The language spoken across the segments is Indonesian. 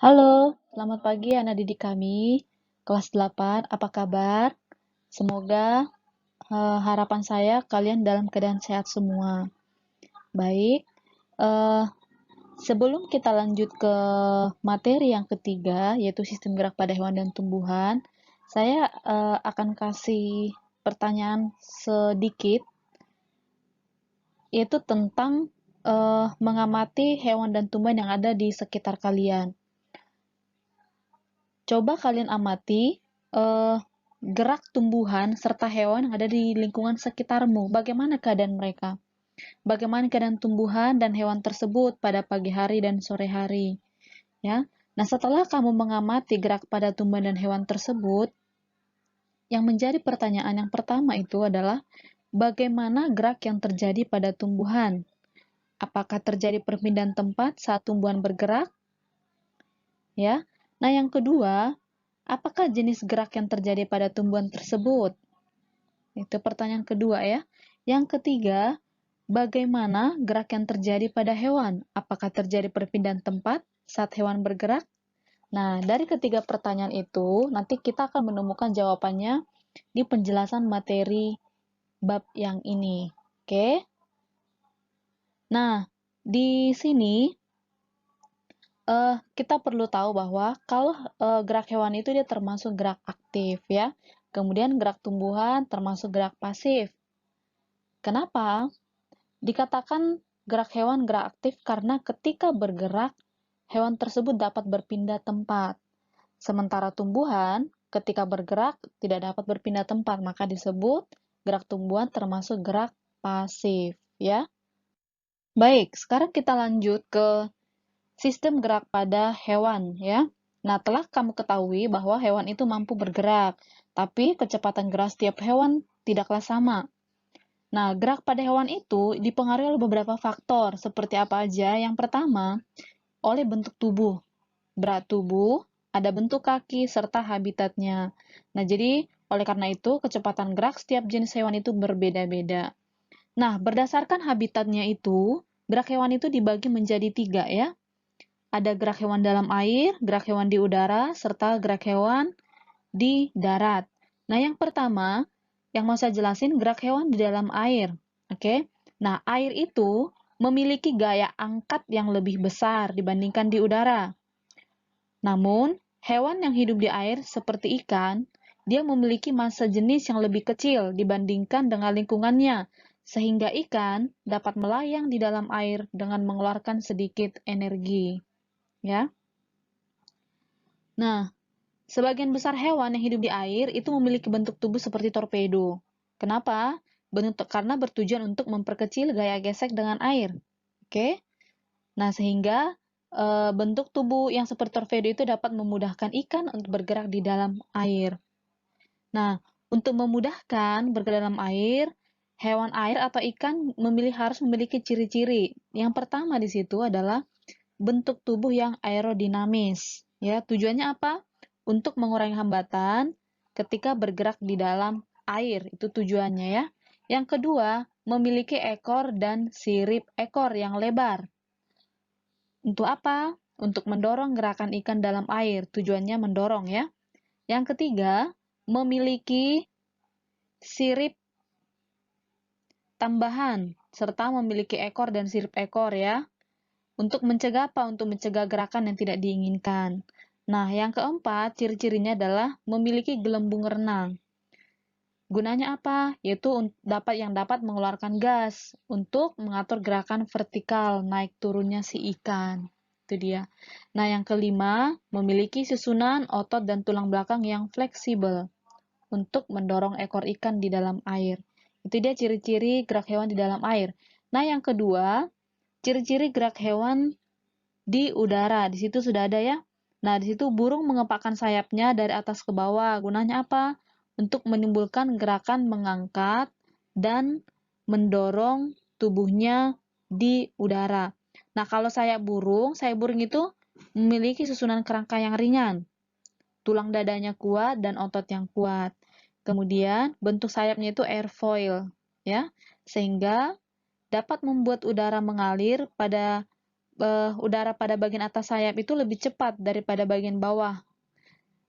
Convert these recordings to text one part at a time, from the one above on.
Halo, selamat pagi anak didik kami. Kelas 8, apa kabar? Semoga harapan saya kalian dalam keadaan sehat semua. Baik, eh, sebelum kita lanjut ke materi yang ketiga, yaitu sistem gerak pada hewan dan tumbuhan, saya akan kasih pertanyaan sedikit, yaitu tentang mengamati hewan dan tumbuhan yang ada di sekitar kalian. Coba kalian amati eh, gerak tumbuhan serta hewan yang ada di lingkungan sekitarmu. Bagaimana keadaan mereka? Bagaimana keadaan tumbuhan dan hewan tersebut pada pagi hari dan sore hari? Ya. Nah, setelah kamu mengamati gerak pada tumbuhan dan hewan tersebut, yang menjadi pertanyaan yang pertama itu adalah bagaimana gerak yang terjadi pada tumbuhan? Apakah terjadi perpindahan tempat saat tumbuhan bergerak? Ya. Nah, yang kedua, apakah jenis gerak yang terjadi pada tumbuhan tersebut? Itu pertanyaan kedua ya. Yang ketiga, bagaimana gerak yang terjadi pada hewan? Apakah terjadi perpindahan tempat saat hewan bergerak? Nah, dari ketiga pertanyaan itu, nanti kita akan menemukan jawabannya di penjelasan materi bab yang ini. Oke? Nah, di sini kita perlu tahu bahwa kalau gerak hewan itu dia termasuk gerak aktif ya. Kemudian gerak tumbuhan termasuk gerak pasif. Kenapa? Dikatakan gerak hewan gerak aktif karena ketika bergerak, hewan tersebut dapat berpindah tempat. Sementara tumbuhan ketika bergerak tidak dapat berpindah tempat, maka disebut gerak tumbuhan termasuk gerak pasif ya. Baik, sekarang kita lanjut ke sistem gerak pada hewan ya. Nah, telah kamu ketahui bahwa hewan itu mampu bergerak, tapi kecepatan gerak setiap hewan tidaklah sama. Nah, gerak pada hewan itu dipengaruhi oleh beberapa faktor, seperti apa aja? Yang pertama, oleh bentuk tubuh, berat tubuh, ada bentuk kaki, serta habitatnya. Nah, jadi oleh karena itu, kecepatan gerak setiap jenis hewan itu berbeda-beda. Nah, berdasarkan habitatnya itu, gerak hewan itu dibagi menjadi 3 ya. Ada gerak hewan dalam air, gerak hewan di udara, serta gerak hewan di darat. Nah, yang pertama, yang mau saya jelasin gerak hewan di dalam air. Oke. Nah, air itu memiliki gaya angkat yang lebih besar dibandingkan di udara. Namun, hewan yang hidup di air seperti ikan, dia memiliki massa jenis yang lebih kecil dibandingkan dengan lingkungannya, sehingga ikan dapat melayang di dalam air dengan mengeluarkan sedikit energi. Ya. Nah, sebagian besar hewan yang hidup di air itu memiliki bentuk tubuh seperti torpedo. Kenapa? Karena bertujuan untuk memperkecil gaya gesek dengan air. Oke? Nah, sehingga bentuk tubuh yang seperti torpedo itu dapat memudahkan ikan untuk bergerak di dalam air. Nah, untuk memudahkan bergerak dalam air, hewan air atau ikan harus memiliki ciri-ciri. Yang pertama di situ adalah bentuk tubuh yang aerodinamis. Ya, tujuannya apa? Untuk mengurangi hambatan ketika bergerak di dalam air. Itu tujuannya ya. Yang kedua, memiliki ekor dan sirip ekor yang lebar. Untuk apa? Untuk mendorong gerakan ikan dalam air. Tujuannya mendorong ya. Yang ketiga, memiliki sirip tambahan serta memiliki ekor dan sirip ekor ya. Untuk mencegah apa? Untuk mencegah gerakan yang tidak diinginkan. Nah, yang keempat, ciri-cirinya adalah memiliki gelembung renang. Gunanya apa? Yaitu dapat mengeluarkan gas untuk mengatur gerakan vertikal naik turunnya si ikan. Itu dia. Nah, yang kelima, memiliki susunan otot dan tulang belakang yang fleksibel untuk mendorong ekor ikan di dalam air. Itu dia ciri-ciri gerak hewan di dalam air. Nah, yang kedua, ciri-ciri gerak hewan di udara. Di situ sudah ada ya. Nah, di situ burung mengepakkan sayapnya dari atas ke bawah. Gunanya apa? Untuk menimbulkan gerakan mengangkat dan mendorong tubuhnya di udara. Nah, kalau sayap burung itu memiliki susunan kerangka yang ringan. Tulang dadanya kuat dan otot yang kuat. Kemudian, bentuk sayapnya itu airfoil, ya. Sehingga dapat membuat udara mengalir pada udara pada bagian atas sayap itu lebih cepat daripada bagian bawah.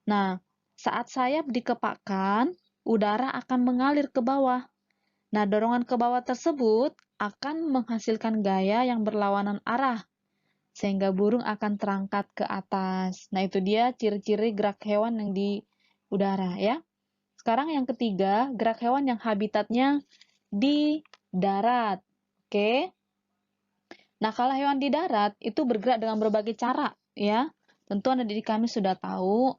Nah, saat sayap dikepakkan, udara akan mengalir ke bawah. Nah, dorongan ke bawah tersebut akan menghasilkan gaya yang berlawanan arah, sehingga burung akan terangkat ke atas. Nah, itu dia ciri-ciri gerak hewan yang di udara ya. Sekarang yang ketiga, gerak hewan yang habitatnya di darat. Oke. Nah, kalau hewan di darat itu bergerak dengan berbagai cara ya. Tentu adik-adik kami sudah tahu,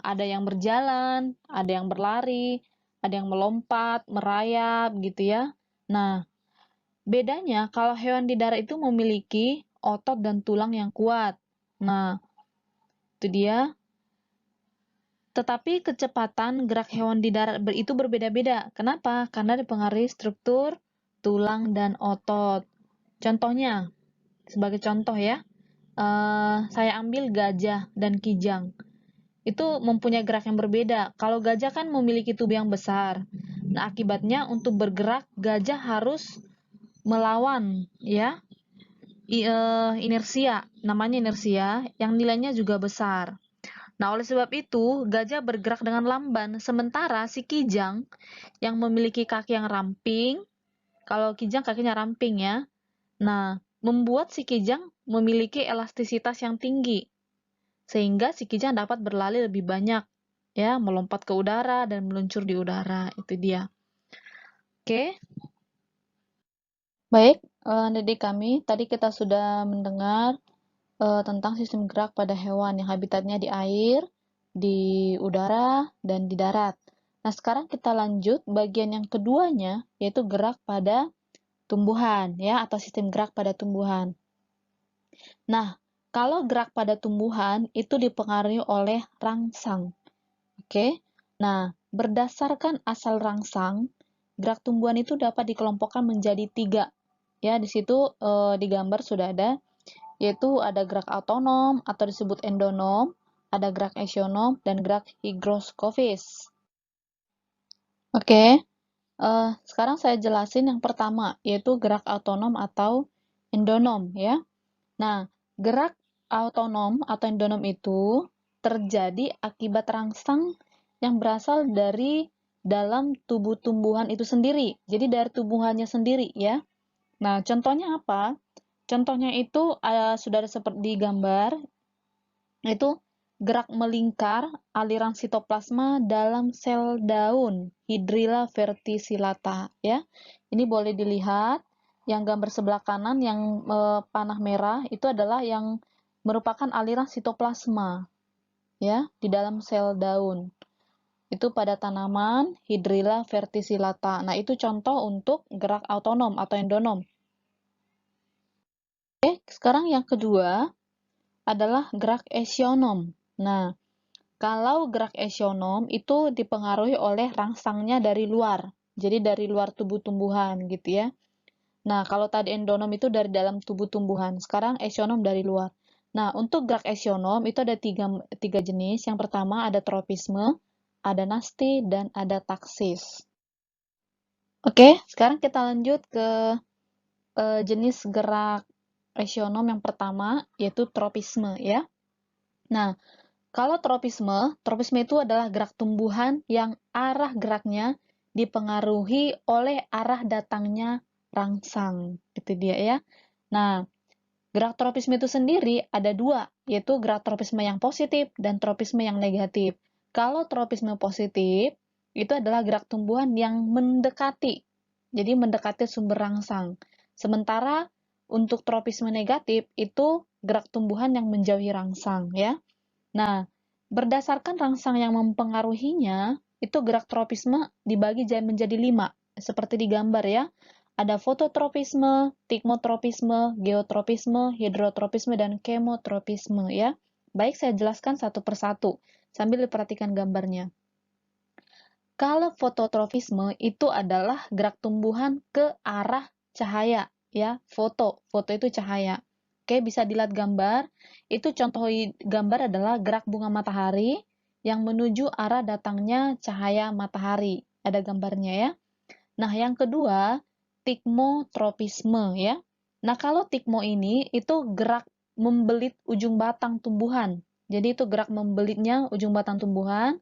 ada yang berjalan, ada yang berlari, ada yang melompat, merayap gitu ya. Nah, bedanya kalau hewan di darat itu memiliki otot dan tulang yang kuat. Nah, itu dia. Tetapi kecepatan gerak hewan di darat itu berbeda-beda. Kenapa? Karena dipengaruhi struktur tulang dan otot. Contohnya, sebagai contoh ya, saya ambil gajah dan kijang. Itu mempunyai gerak yang berbeda. Kalau gajah kan memiliki tubuh yang besar. Nah, akibatnya untuk bergerak gajah harus melawan ya inersia, namanya inersia yang nilainya juga besar. Nah, oleh sebab itu, gajah bergerak dengan lamban, sementara si kijang yang memiliki kaki yang ramping, kalau kijang kakinya ramping ya, nah, membuat si kijang memiliki elastisitas yang tinggi, sehingga si kijang dapat berlari lebih banyak, ya, melompat ke udara dan meluncur di udara, itu dia. Oke, baik, adik kami, tadi kita sudah mendengar tentang sistem gerak pada hewan yang habitatnya di air, di udara, dan di darat. Nah, sekarang kita lanjut bagian yang keduanya, yaitu gerak pada tumbuhan, ya, atau sistem gerak pada tumbuhan. Nah, kalau gerak pada tumbuhan itu dipengaruhi oleh rangsang. Oke. Nah, berdasarkan asal rangsang, gerak tumbuhan itu dapat dikelompokkan menjadi 3. Ya, di situ di gambar sudah ada, yaitu ada gerak autonom atau disebut endonom, ada gerak eksionom, dan gerak higroskofis. Oke, sekarang saya jelasin yang pertama, yaitu gerak autonom atau endonom ya. Nah, gerak autonom atau endonom itu terjadi akibat rangsang yang berasal dari dalam tubuh tumbuhan itu sendiri. Jadi dari tumbuhannya sendiri ya. Nah, contohnya apa? Contohnya itu sudah ada seperti di gambar, itu gerak melingkar aliran sitoplasma dalam sel daun Hydrilla verticillata ya. Ini boleh dilihat yang gambar sebelah kanan yang panah merah itu adalah yang merupakan aliran sitoplasma ya di dalam sel daun. Itu pada tanaman Hydrilla verticillata. Nah, itu contoh untuk gerak autonom atau endonom. Oke, sekarang yang kedua adalah gerak eksionom. Nah, kalau gerak eksionom itu dipengaruhi oleh rangsangnya dari luar. Jadi dari luar tubuh tumbuhan gitu ya. Nah, kalau tadi endonom itu dari dalam tubuh tumbuhan. Sekarang eksionom dari luar. Nah, untuk gerak eksionom itu ada tiga jenis. Yang pertama ada tropisme, ada nasti, dan ada taksis. Oke, sekarang kita lanjut ke jenis gerak eksionom yang pertama, yaitu tropisme ya. Nah, kalau tropisme itu adalah gerak tumbuhan yang arah geraknya dipengaruhi oleh arah datangnya rangsang. Itu dia ya. Nah, gerak tropisme itu sendiri ada 2, yaitu gerak tropisme yang positif dan tropisme yang negatif. Kalau tropisme positif, itu adalah gerak tumbuhan yang mendekati. Jadi mendekati sumber rangsang. Sementara untuk tropisme negatif, itu gerak tumbuhan yang menjauhi rangsang ya. Nah, berdasarkan rangsang yang mempengaruhinya, itu gerak tropisme dibagi menjadi 5, seperti di gambar ya. Ada fototropisme, tikmotropisme, geotropisme, hidrotropisme, dan kemotropisme ya. Baik, saya jelaskan satu persatu, sambil diperhatikan gambarnya. Kalau fototropisme itu adalah gerak tumbuhan ke arah cahaya ya, foto itu cahaya. Oke, bisa dilihat gambar. Itu contoh gambar adalah gerak bunga matahari yang menuju arah datangnya cahaya matahari. Ada gambarnya ya. Nah, yang kedua, tikmotropisme ya. Nah, kalau tikmo ini itu gerak membelit ujung batang tumbuhan. Jadi itu gerak membelitnya ujung batang tumbuhan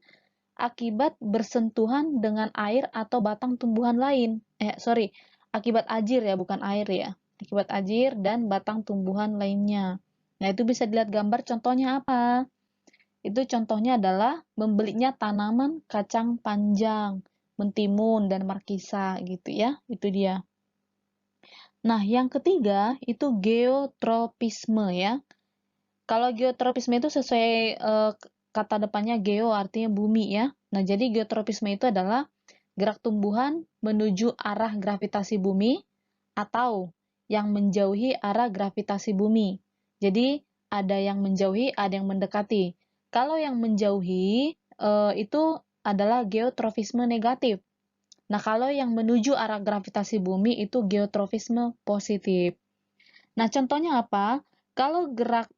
akibat bersentuhan dengan air atau batang tumbuhan lain. Akibat ajir ya, bukan air ya. Akibat ajir dan batang tumbuhan lainnya. Nah, itu bisa dilihat gambar contohnya apa? Itu contohnya adalah membelitnya tanaman kacang panjang, mentimun, dan markisa gitu ya. Itu dia. Nah, yang ketiga itu geotropisme ya. Kalau geotropisme itu sesuai kata depannya geo artinya bumi ya. Nah, jadi geotropisme itu adalah gerak tumbuhan menuju arah gravitasi bumi atau yang menjauhi arah gravitasi bumi. Jadi, ada yang menjauhi, ada yang mendekati. Kalau yang menjauhi itu adalah geotrofisme negatif. Nah, kalau yang menuju arah gravitasi bumi itu geotrofisme positif. Nah, contohnya apa? Kalau gerak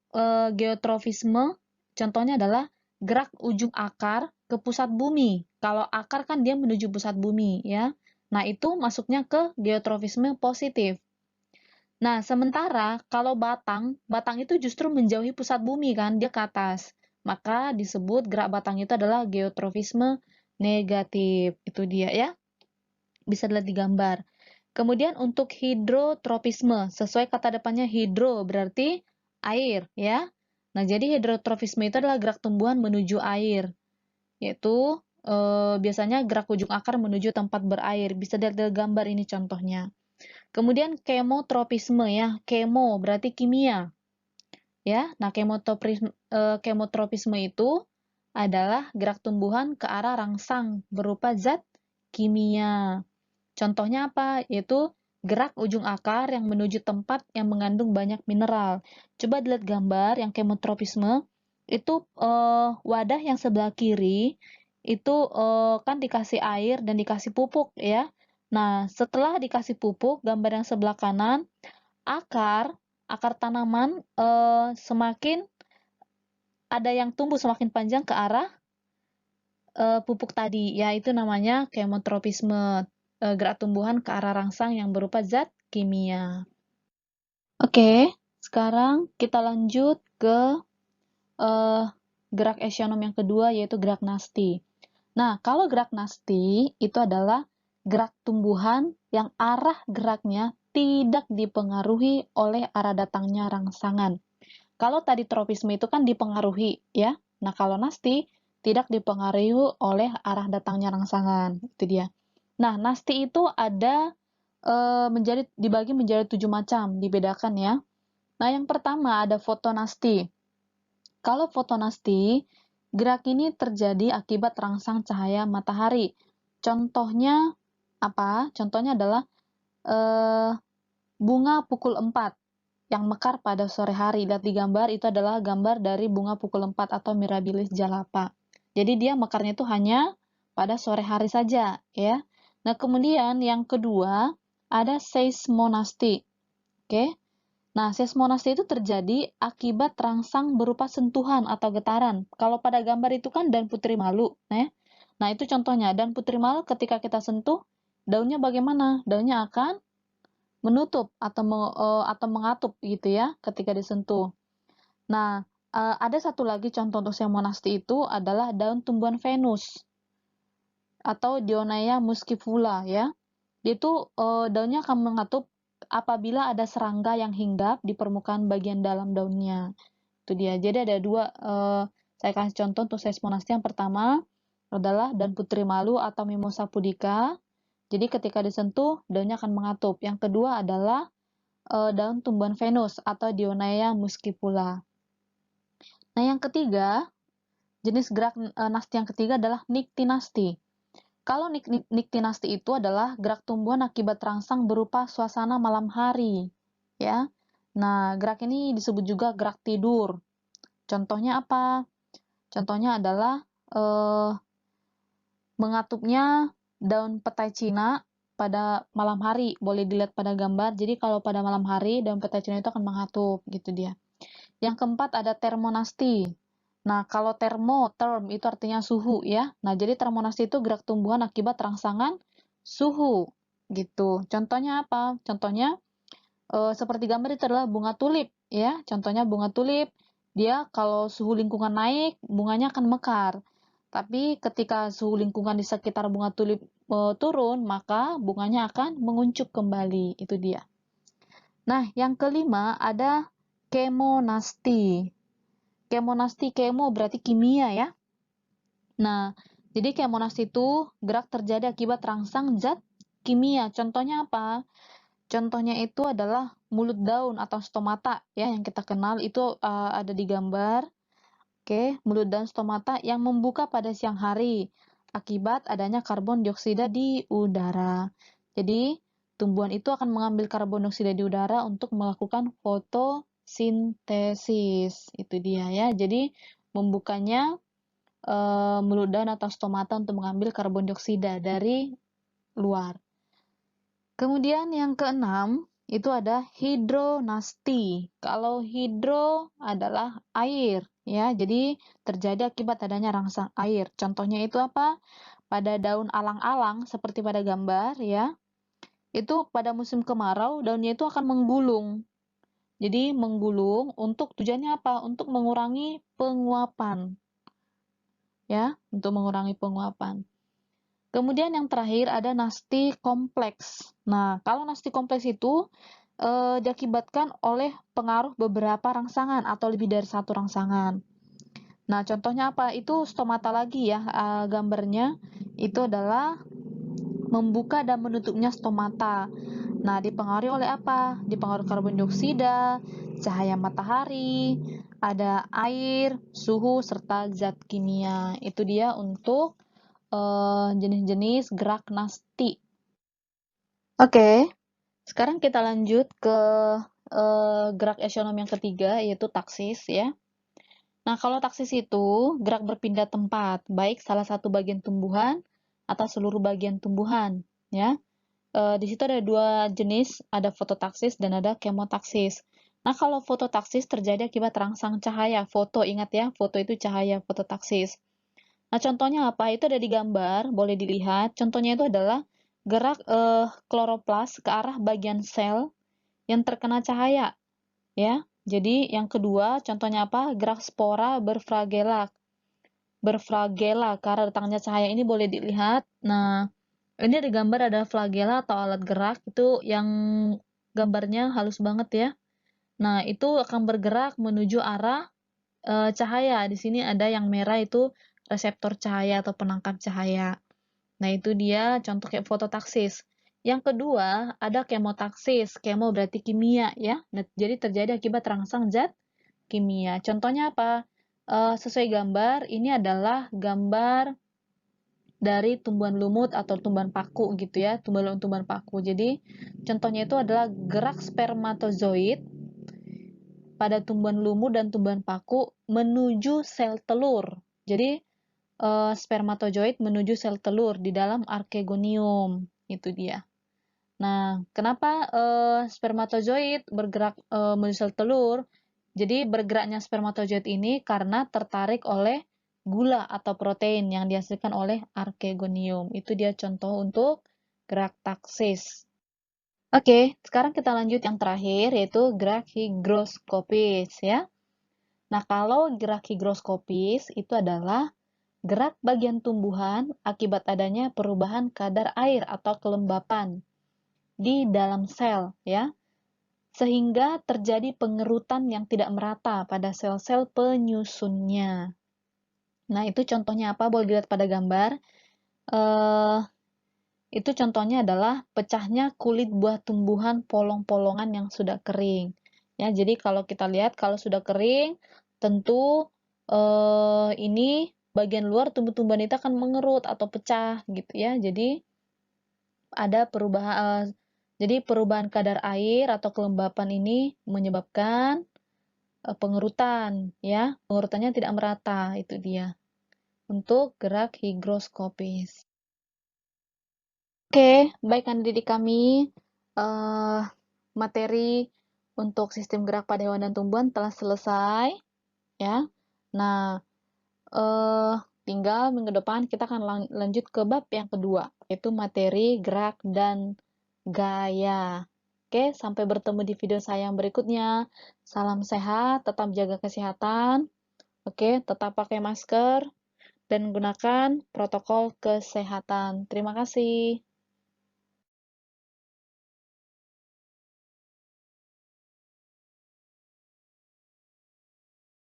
geotrofisme, contohnya adalah gerak ujung akar ke pusat bumi. Kalau akar kan dia menuju pusat bumi, ya. Nah, itu masuknya ke geotrofisme positif. Nah, sementara kalau batang itu justru menjauhi pusat bumi kan, dia ke atas. Maka disebut gerak batang itu adalah geotrofisme negatif. Itu dia ya. Bisa dilihat di gambar. Kemudian untuk hidrotropisme, sesuai kata depannya hidro berarti air ya. Nah, jadi hidrotrofisme itu adalah gerak tumbuhan menuju air, yaitu biasanya gerak ujung akar menuju tempat berair. Bisa dilihat dari gambar ini contohnya. Kemudian kemotropisme ya, kemo berarti kimia. Ya, nah kemotropisme itu adalah gerak tumbuhan ke arah rangsang berupa zat kimia. Contohnya apa? Yaitu gerak ujung akar yang menuju tempat yang mengandung banyak mineral. Coba dilihat gambar yang kemotropisme. Itu wadah yang sebelah kiri itu kan dikasih air dan dikasih pupuk ya. Nah, setelah dikasih pupuk, gambar yang sebelah kanan, akar akar tanaman semakin ada yang tumbuh semakin panjang ke arah pupuk tadi, yaitu namanya kemotropisme, gerak tumbuhan ke arah rangsang yang berupa zat kimia. Oke, sekarang kita lanjut ke gerak esionom yang kedua, yaitu gerak nasti. Nah, kalau gerak nasti itu adalah gerak tumbuhan yang arah geraknya tidak dipengaruhi oleh arah datangnya rangsangan. Kalau tadi tropisme itu kan dipengaruhi, ya. Nah, kalau nasti tidak dipengaruhi oleh arah datangnya rangsangan. Itu dia. Nah, nasti itu ada dibagi menjadi 7 macam, dibedakan ya. Nah, yang pertama ada fotonasti. Kalau fotonasti, gerak ini terjadi akibat rangsang cahaya matahari. Contohnya apa? Contohnya adalah bunga pukul 4 yang mekar pada sore hari. Lihat di gambar, itu adalah gambar dari bunga pukul 4 atau Mirabilis jalapa. Jadi dia mekarnya itu hanya pada sore hari saja, ya. Nah, kemudian yang kedua ada seismonasti. Oke. Nah, seismonasti itu terjadi akibat rangsang berupa sentuhan atau getaran. Kalau pada gambar itu kan dan putri malu, ya. Nah, itu contohnya. Dan putri malu ketika kita sentuh, daunnya bagaimana? Daunnya akan menutup atau mengatup gitu ya ketika disentuh. Nah, ada satu lagi contoh untuk seismonasti itu adalah daun tumbuhan Venus atau Dionaea muscipula ya. Itu daunnya akan mengatup apabila ada serangga yang hinggap di permukaan bagian dalam daunnya. Itu dia. Jadi ada dua, saya kasih contoh untuk seismonasti. Yang pertama adalah daun putri malu atau Mimosa pudica. Jadi ketika disentuh, daunnya akan mengatup. Yang kedua adalah daun tumbuhan Venus atau Dionaea muscipula. Nah, yang ketiga, jenis gerak nasti yang ketiga adalah niktinasti. Kalau niktinasti itu adalah gerak tumbuhan akibat rangsang berupa suasana malam hari, ya. Nah, gerak ini disebut juga gerak tidur. Contohnya apa? Contohnya adalah mengatupnya daun petai Cina pada malam hari. Boleh dilihat pada gambar. Jadi kalau pada malam hari daun petai Cina itu akan mengatup, gitu dia. Yang keempat ada termonasti. Nah, kalau term itu artinya suhu ya. Nah, jadi termonasti itu gerak tumbuhan akibat rangsangan suhu gitu. Contohnya apa? Contohnya seperti gambar itu adalah bunga tulip ya. Contohnya bunga tulip, dia kalau suhu lingkungan naik, bunganya akan mekar. Tapi ketika suhu lingkungan di sekitar bunga tulip turun, maka bunganya akan menguncup kembali. Itu dia. Nah, yang kelima ada kemonasti. Kemonasti, kemo berarti kimia ya. Nah, jadi kemonasti itu gerak terjadi akibat rangsang zat kimia. Contohnya apa? Contohnya itu adalah mulut daun atau stomata ya yang kita kenal itu ada di gambar. Oke, mulut daun stomata yang membuka pada siang hari akibat adanya karbon dioksida di udara. Jadi, tumbuhan itu akan mengambil karbon dioksida di udara untuk melakukan fotosintesis. Itu dia ya. Jadi, membukanya mulut daun atau stomata untuk mengambil karbon dioksida dari luar. Kemudian yang keenam itu ada hidronasti. Kalau hidro adalah air ya. Jadi terjadi akibat adanya rangsang air. Contohnya itu apa? Pada daun alang-alang seperti pada gambar ya. Itu pada musim kemarau daunnya itu akan menggulung. Jadi menggulung untuk tujuannya apa? Untuk mengurangi penguapan. Ya, untuk mengurangi penguapan. Kemudian yang terakhir ada nasti kompleks. Nah, kalau nasti kompleks itu diakibatkan oleh pengaruh beberapa rangsangan atau lebih dari satu rangsangan. Nah, contohnya apa? Itu stomata lagi ya, gambarnya itu adalah membuka dan menutupnya stomata. Nah, dipengaruhi oleh apa? Dipengaruhi karbon dioksida, cahaya matahari, ada air, suhu, serta zat kimia. Itu dia untuk jenis-jenis gerak nasti. Oke, sekarang kita lanjut ke gerak esonom yang ketiga, yaitu taksis ya. Nah, kalau taksis itu gerak berpindah tempat, baik salah satu bagian tumbuhan atau seluruh bagian tumbuhan ya. Di situ ada dua jenis, ada fototaksis dan ada kemotaksis. Nah, kalau fototaksis terjadi akibat rangsang cahaya, foto, ingat ya, foto itu cahaya, fototaksis. Nah, contohnya apa? Itu ada di gambar, boleh dilihat. Contohnya itu adalah gerak kloroplas ke arah bagian sel yang terkena cahaya, ya. Jadi, yang kedua, contohnya apa? Gerak spora berflagela. Berflagela ke arah datangnya cahaya ini boleh dilihat. Nah, ini ada gambar ada flagela atau alat gerak itu yang gambarnya halus banget ya. Nah, itu akan bergerak menuju arah cahaya. Di sini ada yang merah itu reseptor cahaya atau penangkap cahaya. Nah, itu dia contoh kayak fototaksis. Yang kedua, ada kemotaksis. Kemo berarti kimia ya. Nah, jadi terjadi akibat rangsang zat kimia. Contohnya apa? Sesuai gambar, ini adalah gambar dari tumbuhan lumut atau tumbuhan paku gitu ya, tumbuhan paku. Jadi, contohnya itu adalah gerak spermatozoid pada tumbuhan lumut dan tumbuhan paku menuju sel telur. Jadi, spermatozoid menuju sel telur di dalam arkegonium. Itu dia. Nah, kenapa spermatozoid bergerak menuju sel telur? Jadi, bergeraknya spermatozoid ini karena tertarik oleh gula atau protein yang dihasilkan oleh arkegonium. Itu dia contoh untuk gerak taksis. Oke, sekarang kita lanjut yang terakhir yaitu gerak higroskopis ya. Nah, kalau gerak higroskopis itu adalah gerak bagian tumbuhan akibat adanya perubahan kadar air atau kelembapan di dalam sel ya, sehingga terjadi pengerutan yang tidak merata pada sel-sel penyusunnya. Nah, itu contohnya apa? Boleh dilihat pada gambar. Itu contohnya adalah pecahnya kulit buah tumbuhan polong-polongan yang sudah kering. Ya, jadi kalau kita lihat kalau sudah kering, tentu ini bagian luar tumbuh-tumbuhan itu akan mengerut atau pecah gitu ya. Jadi ada perubahan jadi perubahan kadar air atau kelembapan ini menyebabkan pengerutan ya. Pengerutannya tidak merata, itu dia. Untuk gerak higroskopis. Oke, baik anak didik kami, materi untuk sistem gerak pada hewan dan tumbuhan telah selesai, ya. Nah, tinggal minggu depan kita akan lanjut ke bab yang kedua, yaitu materi gerak dan gaya. Oke, sampai bertemu di video saya yang berikutnya. Salam sehat, tetap jaga kesehatan. Oke, tetap pakai masker dan gunakan protokol kesehatan. Terima kasih.